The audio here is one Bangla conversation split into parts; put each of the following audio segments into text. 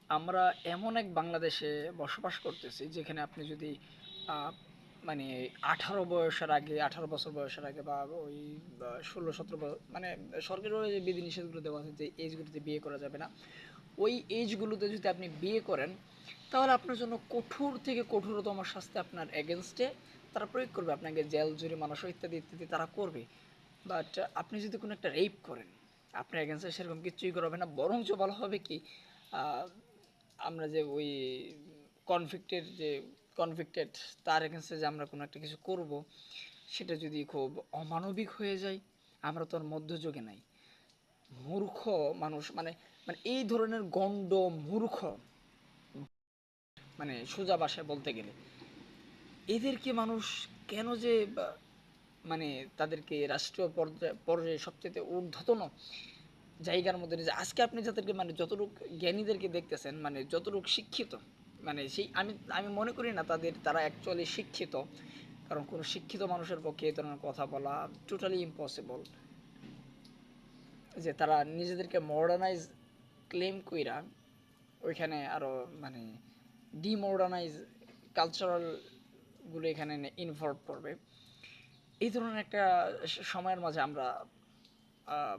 আমরা এমন এক বাংলাদেশে বসবাস করতেছি যেখানে আপনি যদি আহ, মানে 18 বছর বয়সের আগে বা ওই 16-17 মানে সরকারের যে বিধিনিষেধগুলো দেওয়া আছে যে এজগুলোতে বিয়ে করা যাবে না, ওই এজগুলোতে যদি আপনি বিয়ে করেন তাহলে আপনার জন্য কঠোর থেকে কঠোরতম শাস্তি আপনার এগেনস্টে তারা প্রয়োগ করবে, আপনাকে জেল জরিমানা সহ ইত্যাদি ইত্যাদি তারা করবে। বাট আপনি যদি কোনো একটা রেপ করেন, আপনার এগেনস্টে সেরকম কিছুই করা হবে না, বরঞ্চ বলা হবে কি, আহ, আমরা যে ওই কনভিক্টের যে কনভিক্টেড তার এগেনস্টে যে আমরা কোনো একটা কিছু করব, সেটা যদি খুব অমানবিক হয়ে যায়। আমরা তো আর মধ্যযুগে নাই। মূর্খ মানুষ মানে মানে এই ধরনের গণ্ড মূর্খ, মানে সোজা ভাষায় বলতে গেলে এদেরকে মানুষ কেন যে মানে তাদেরকে রাষ্ট্রীয় পর্যায়ে সবচেয়ে ঊর্ধ্বতন জায়গার মধ্যে যে আজকে আপনি যাদেরকে মানে যতটুক জ্ঞানীদেরকে দেখতেছেন, মানে যতটুক শিক্ষিত, মানে সেই আমি আমি মনে করি না তারা অ্যাকচুয়ালি শিক্ষিত। কারণ কোনো শিক্ষিত মানুষের পক্ষে এই ধরনের কথা বলা টোটালি ইম্পসিবল। যে তারা নিজেদেরকে মডার্নাইজ ক্লেম কইরা ওইখানে আরো মানে ডিমডার্নাইজ কালচারাল গুলো এখানে ইনভলভ করবে। এই ধরনের একটা সময়ের মাঝে আমরা আহ,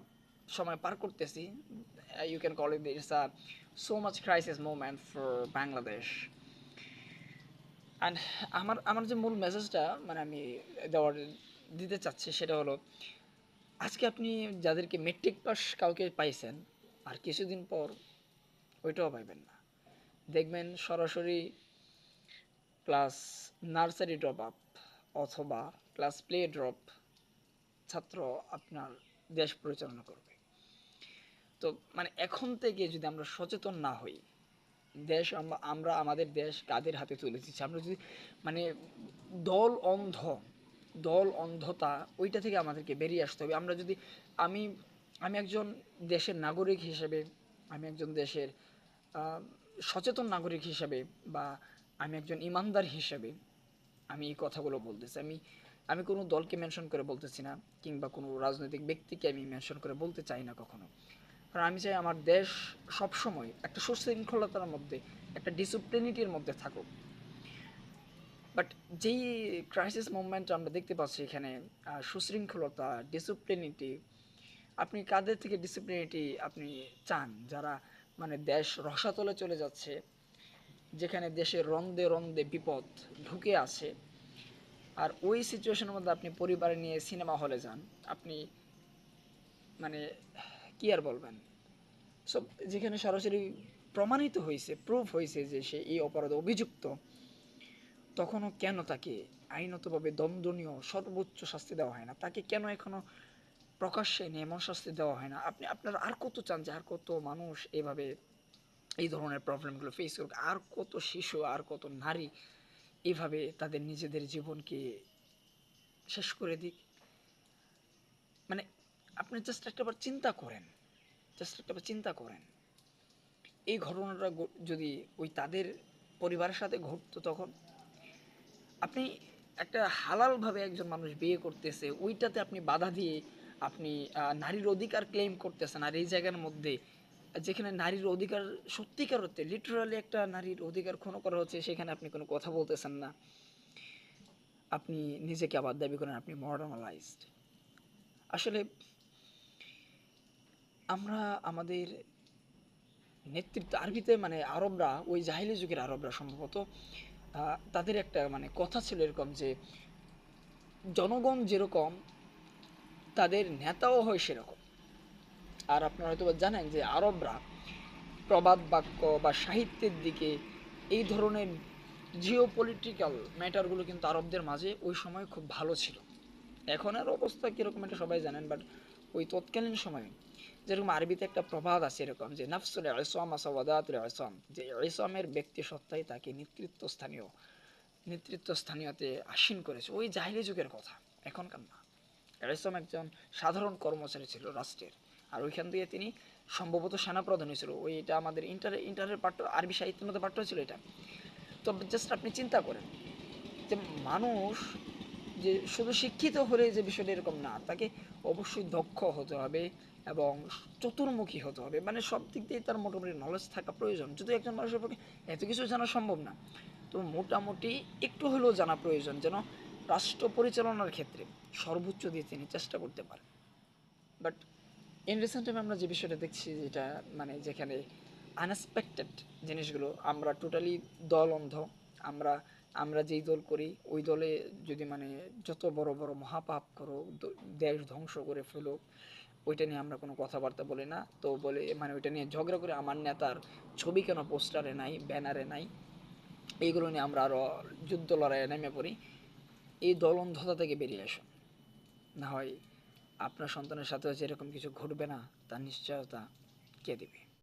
সময় পার করতেছি। You can call it it's a so much crisis moment for Bangladesh. And আমার আমার যে মূল মেসেজটা মানে আমি দেওয়ার দিতে চাচ্ছি সেটা হলো, আজকে আপনি যাদেরকে মেট্রিক পাস কাউকে পাইছেন, আর কিছুদিন পর ওইটাও পাইবেন না। দেখবেন সরাসরি ক্লাস নার্সারি ড্রপ আপ অথবা ক্লাস প্লে ড্রপ ছাত্র আপনার দেশ পরিচালনা করবে। তো মানে এখন থেকে যদি আমরা সচেতন না হই, দেশ আমরা আমাদের দেশ কাদের হাতে তুলে দিচ্ছি। আমরা যদি মানে দল অন্ধ দল অন্ধতা ওইটা থেকে আমাদেরকে বেরিয়ে আসতে হবে। আমরা যদি আমি আমি একজন দেশের নাগরিক হিসেবে, আমি একজন দেশের আহ, সচেতন নাগরিক হিসেবে, বা আমি একজন ইমানদার হিসেবে আমি এই কথাগুলো বলতেছি। আমি আমি কোনো দলকে মেনশন করে বলতেছি না, কিংবা কোনো রাজনৈতিক ব্যক্তিকে আমি মেনশন করে বলতে চাই না কখনো। কারণ আমি চাই আমার দেশ সবসময় একটা সুশৃঙ্খলতার মধ্যে, একটা ডিসিপ্লিনিটির মধ্যে থাকুক। বাট যেই ক্রাইসিস মুভমেন্ট আমরা দেখতে পাচ্ছি এখানে, সুশৃঙ্খলতা, ডিসিপ্লিনিটি, আপনি কাদের থেকে ডিসিপ্লিনিটি আপনি চান? যারা মানে দেশ রসাতলে চলে যাচ্ছে, যেখানে দেশের রন্দে রন্দে বিপদ ঢুকে আছে, আর ওই সিচুয়েশনের মধ্যে আপনি পরিবার নিয়ে সিনেমা হলে যান, আপনি মানে কি আর বলবেন, সব যেখানে সরাসরি প্রমাণিত হয়েছে, প্রুফ হয়েছে যে সে এই অপরাধে অভিযুক্ত, তখনও কেন তাকে আইনতভাবে দণ্ডনীয় সর্বোচ্চ শাস্তি দেওয়া হয় না? তাকে কেন এখনো প্রকাশ্যে এনে এমন শাস্তি দেওয়া হয় না? আপনি আপনার আর কত চান যে আর কত মানুষ এভাবে এই ধরনের প্রবলেমগুলো ফেস করুক? আর কত শিশু, আর কত নারী এভাবে তাদের নিজেদের জীবনকে শেষ করে দিক? মানে আপনি জাস্ট একটাবার চিন্তা করেন, জাস্ট একটাবার চিন্তা করেন, এই ঘটনাটা যদি ওই তাদের পরিবারের সাথে ঘটতো, তখন আপনি একটা হালালভাবে একজন মানুষ বিয়ে করতেছে, ওইটাতে আপনি বাধা দিয়ে আপনি নারীর অধিকার ক্লেম করতেছেন। আর এই জায়গার মধ্যে যেখানে নারীর অধিকার সত্যিকার হচ্ছে, লিটারালি একটা নারীর অধিকার ক্ষুণ্ণ করা হচ্ছে, সেখানে আপনি কোনো কথা বলতেছেন না। আপনি নিজেকে আবার দাবি করেন আপনি মডার্নালাইজড। আসলে আমরা আমাদের নেতৃত্ব আরবিতে মানে আরবরা, ওই জাহিলি যুগের আরবরা সম্ভবত তাদের একটা মানে কথা ছিল এরকম যে জনগণ যেরকম তাদের নেতাও হয় সেরকম। আর আপনারা হয়তো জানেন যে আরবরা প্রবাদ বাক্য বা সাহিত্যের দিকে এই ধরনের জিও পলিটিক্যাল ম্যাটারগুলো কিন্তু আরবদের মাঝে ওই সময় খুব ভালো ছিল। এখন আর অবস্থা কীরকম এটা সবাই জানেন, বাট ওই তৎকালীন সময়ে যেরকম আরবিতে একটা প্রবাদ আছে এরকম যে নাফসুল ইসলাম আসাওয়াদাতুল ইসলাম, যে ইসলামের ব্যক্তি সত্তাই তাকে নেতৃত্ব স্থানীয়তে আসীন করেছে। ওই জাহিলি যুগের কথা, এখনকার না। ইসলাম একজন সাধারণ কর্মচারী ছিল রাষ্ট্রের, আর ওইখান থেকে তিনি সম্ভবত সেনাপ্রধান হয়েছিল। ওই এটা আমাদের ইন্টারের পাঠ্য, আরবি সাহিত্যের মধ্যে পাঠ্য ছিল এটা। তো জাস্ট আপনি চিন্তা করেন যে মানুষ যে শুধু শিক্ষিত হলে যে বিষয়টা এরকম না, তাকে অবশ্যই দক্ষ হতে হবে, এবং চতুর্মুখী হতে হবে, মানে সব দিক দিয়ে তার মোটামুটি নলেজ থাকা প্রয়োজন। যদি একজন মানুষের পক্ষে এত কিছু জানা সম্ভব না, তো মোটামুটি একটু হলেও জানা প্রয়োজন, যেন রাষ্ট্র পরিচালনার ক্ষেত্রে সর্বোচ্চ দিয়ে তিনি চেষ্টা করতে পারেন। বাট ইন রিসেন্ট টাইম আমরা যে বিষয়টা দেখছি, যেটা মানে যেখানে আনএক্সপেক্টেড জিনিসগুলো, আমরা টোটালি দল অন্ধ। আমরা আমরা যেই দল করি ওই দলে যদি মানে যত বড় বড় মহাপাপ করো, দেশ ধ্বংস করে ফেলো, ওইটা নিয়ে আমরা কোনো কথাবার্তা বলি না। তো বলে মানে ওইটা নিয়ে ঝগড়া করে আমার নেতার ছবি কেন পোস্টারে নাই, ব্যানারে নাই, এইগুলো নিয়ে আমরা আরও যুদ্ধ লড়াইয়ে নেমে পড়ি। এই দল অন্ধতা থেকে বেরিয়ে আসুন, না হয় আপনার সন্তানের সাথেও যেরকম কিছু ঘটবে না তার নিশ্চয়তা কে দেবে?